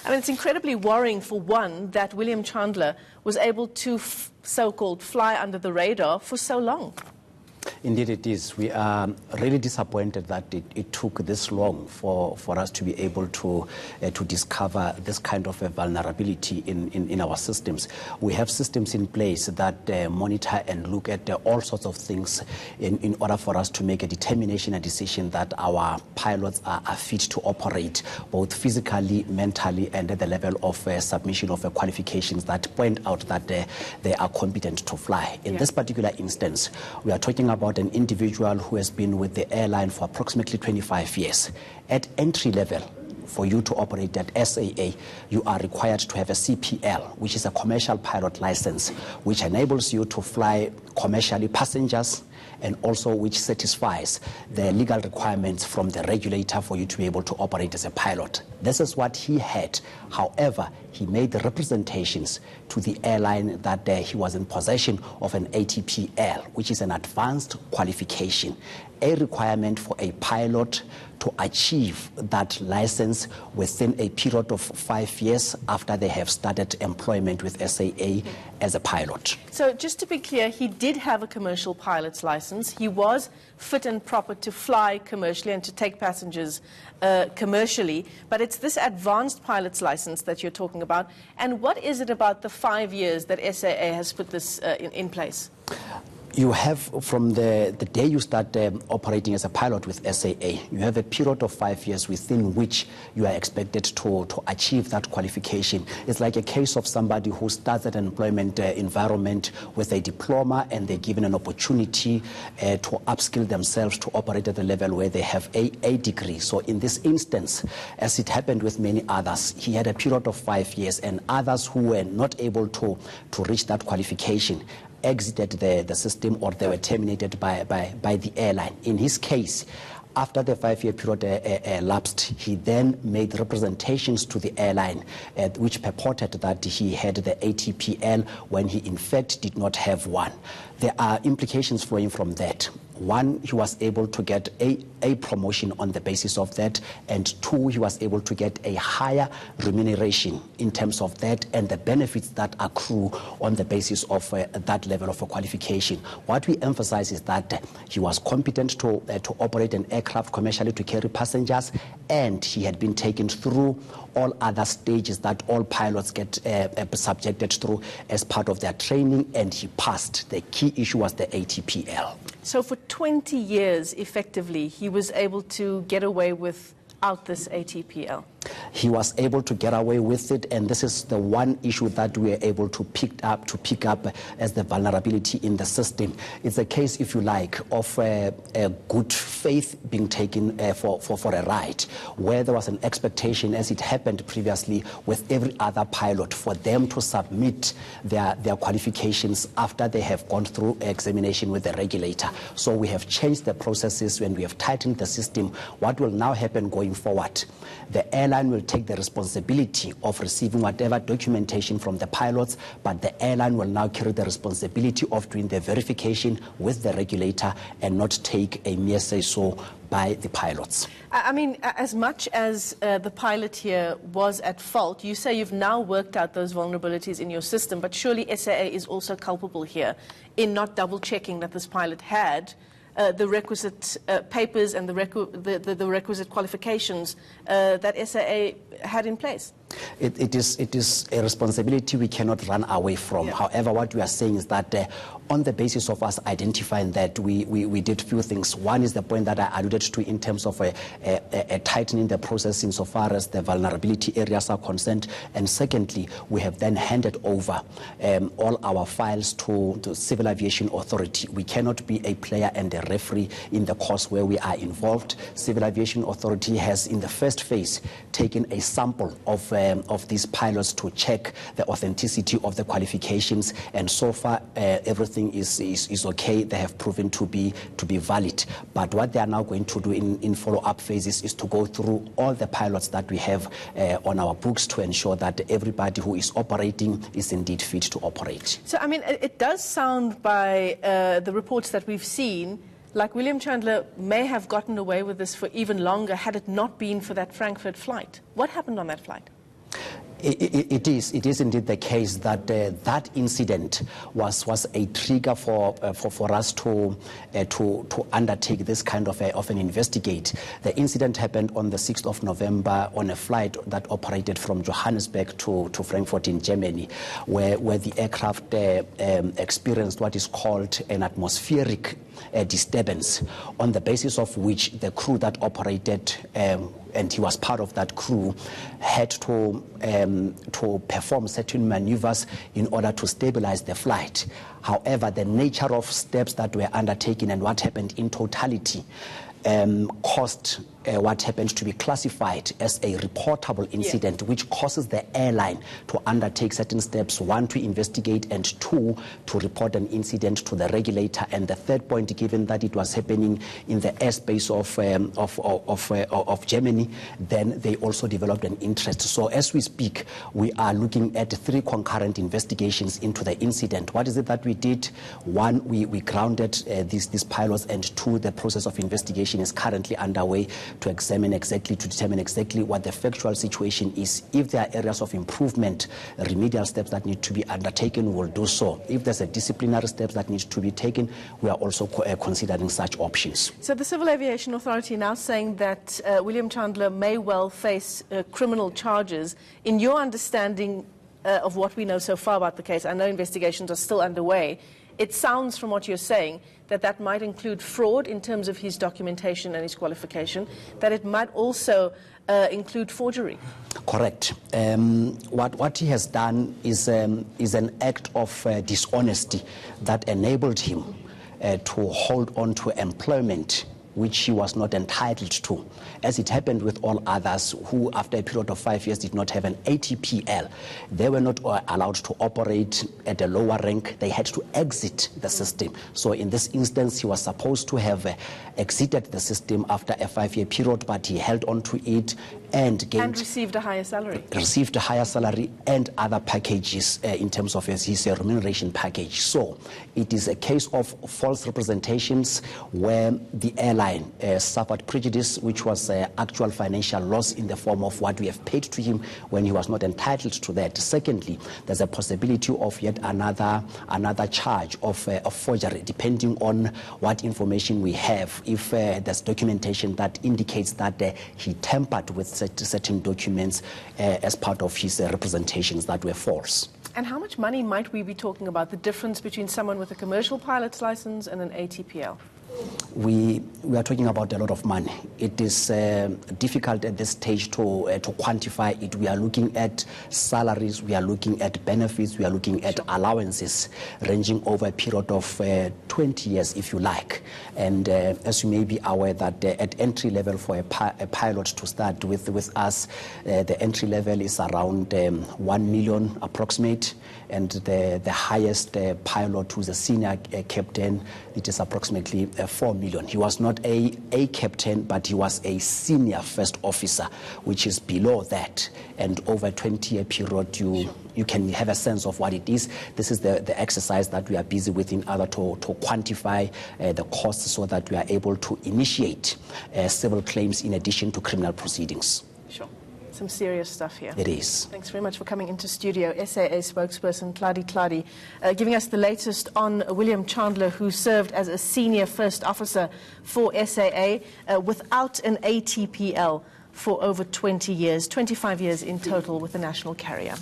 I mean, it's incredibly worrying, for one, that William Chandler was able to so-called fly under the radar for so long. Indeed it is. We are really disappointed that it took this long for us to be able to discover this kind of a vulnerability in our systems. We have systems in place that monitor and look at all sorts of things in order for us to make a determination, a decision that our pilots are fit to operate, both physically, mentally, and at the level of submission of qualifications that point out that they are competent to fly. In this particular instance, we are talking about an individual who has been with the airline for approximately 25 years. At entry level, for you to operate at SAA, you are required to have a CPL, which is a commercial pilot license, which enables you to fly commercially passengers, and also which satisfies the legal requirements from the regulator for you to be able to operate as a pilot. This is what he had. However, he made the representations to the airline that he was in possession of an ATPL, which is an advanced qualification, a requirement for a pilot to achieve that license within a period of 5 years after they have started employment with SAA as a pilot. So just to be clear, he did have a commercial pilot's license. He was fit and proper to fly commercially and to take passengers commercially, but it's this advanced pilot's license that you're talking about. And what is it about the 5 years that SAA has put this in place? You have, from the day you start operating as a pilot with SAA, you have a period of 5 years within which you are expected to achieve that qualification. It's like a case of somebody who starts at an employment environment with a diploma, and they're given an opportunity to upskill themselves to operate at the level where they have a degree. So in this instance, as it happened with many others, he had a period of 5 years, and others who were not able to reach that qualification exited the system, or they were terminated by the airline. In his case, after the 5-year period elapsed, he then made representations to the airline which purported that he had the ATPL when he in fact did not have one. There are implications flowing from that. One, he was able to get a promotion on the basis of that, and two, he was able to get a higher remuneration in terms of that and the benefits that accrue on the basis of that level of qualification. What we emphasize is that he was competent to operate an aircraft commercially to carry passengers, and he had been taken through all other stages that all pilots get subjected through as part of their training, and he passed. The key issue was the ATPL. So for 20 years, effectively, he was able to get away without this ATPL. He was able to get away with it, and this is the one issue that we are able to pick up as the vulnerability in the system. It's a case, if you like, of a good faith being taken for a ride, where there was an expectation, as it happened previously with every other pilot, for them to submit their qualifications after they have gone through examination with the regulator. So we have changed the processes and we have tightened the system. What will now happen going forward? The airline will take the responsibility of receiving whatever documentation from the pilots, but the airline will now carry the responsibility of doing the verification with the regulator and not take a mere say-so by the pilots. I mean, as much as the pilot here was at fault, you say you've now worked out those vulnerabilities in your system, but surely SAA is also culpable here in not double-checking that this pilot had the requisite papers and the requisite qualifications that SAA had in place. It is a responsibility we cannot run away from. Yeah. However, what we are saying is that on the basis of us identifying that, we did few things. One is the point that I alluded to in terms of a tightening the process insofar as the vulnerability areas are concerned. And secondly, we have then handed over all our files to Civil Aviation Authority. We cannot be a player and a referee in the course where we are involved. Civil Aviation Authority has, in the first phase, taken a sample of these pilots to check the authenticity of the qualifications, and so far everything is okay. They have proven to be valid. But what they are now going to do in follow-up phases is to go through all the pilots that we have on our books to ensure that everybody who is operating is indeed fit to operate. So, I mean, it does sound by the reports that we've seen like William Chandler may have gotten away with this for even longer had it not been for that Frankfurt flight. What happened on that flight? It is indeed the case that that incident was a trigger for us to undertake this kind of an investigate. The incident happened on the 6th of November on a flight that operated from Johannesburg to Frankfurt in Germany, where the aircraft experienced what is called an atmospheric disturbance, on the basis of which the crew that operated, and he was part of that crew, had to perform certain maneuvers in order to stabilize the flight. However, the nature of steps that were undertaken and what happened in totality caused what happens to be classified as a reportable incident, which causes the airline to undertake certain steps: one, to investigate, and two, to report an incident to the regulator. And the third point, given that it was happening in the airspace of Germany, then they also developed an interest. So as we speak, we are looking at 3 concurrent investigations into the incident. What is it that we did? One, we grounded these pilots, and two, the process of investigation is currently underway to determine exactly what the factual situation is. If there are areas of improvement, remedial steps that need to be undertaken, will do so. If there's a disciplinary steps that need to be taken, we are also considering such options. So the Civil Aviation Authority now saying that William Chandler may well face criminal charges. In your understanding of what we know so far about the case, I know investigations are still underway, it sounds from what you're saying that might include fraud in terms of his documentation and his qualification, that it might also include forgery. Correct. What he has done is an act of dishonesty that enabled him to hold on to employment which he was not entitled to, as it happened with all others who, after a period of 5 years, did not have an ATPL. They were not allowed to operate at a lower rank. They had to exit the system. So in this instance, he was supposed to have exited the system after a 5-year period, but he held on to it and received a higher salary. Received a higher salary and other packages in terms of his remuneration package. So it is a case of false representations where the airline suffered prejudice, which was actual financial loss in the form of what we have paid to him when he was not entitled to that. Secondly, there's a possibility of yet another charge of forgery, depending on what information we have. If there's documentation that indicates that he tampered with certain documents as part of his representations that were false. And how much money might we be talking about, the difference between someone with a commercial pilot's license and an ATPL? We are talking about a lot of money. It is difficult at this stage to quantify it. We are looking at salaries, we are looking at benefits, we are looking at allowances ranging over a period of 20 years, if you like. And as you may be aware that at entry level for a pilot to start with us, the entry level is around 1 million approximate, and the highest pilot who's a senior captain, it is approximately 4 million. He was not a captain, but he was a senior first officer, which is below that. And over a 20-year period, you can have a sense of what it is. This is the exercise that we are busy with in order to quantify the costs so that we are able to initiate civil claims in addition to criminal proceedings. Sure. Some serious stuff here. It is. Thanks very much for coming into studio. SAA spokesperson Tladi, giving us the latest on William Chandler, who served as a senior first officer for SAA without an ATPL for over 20 years, 25 years in total with the national carrier.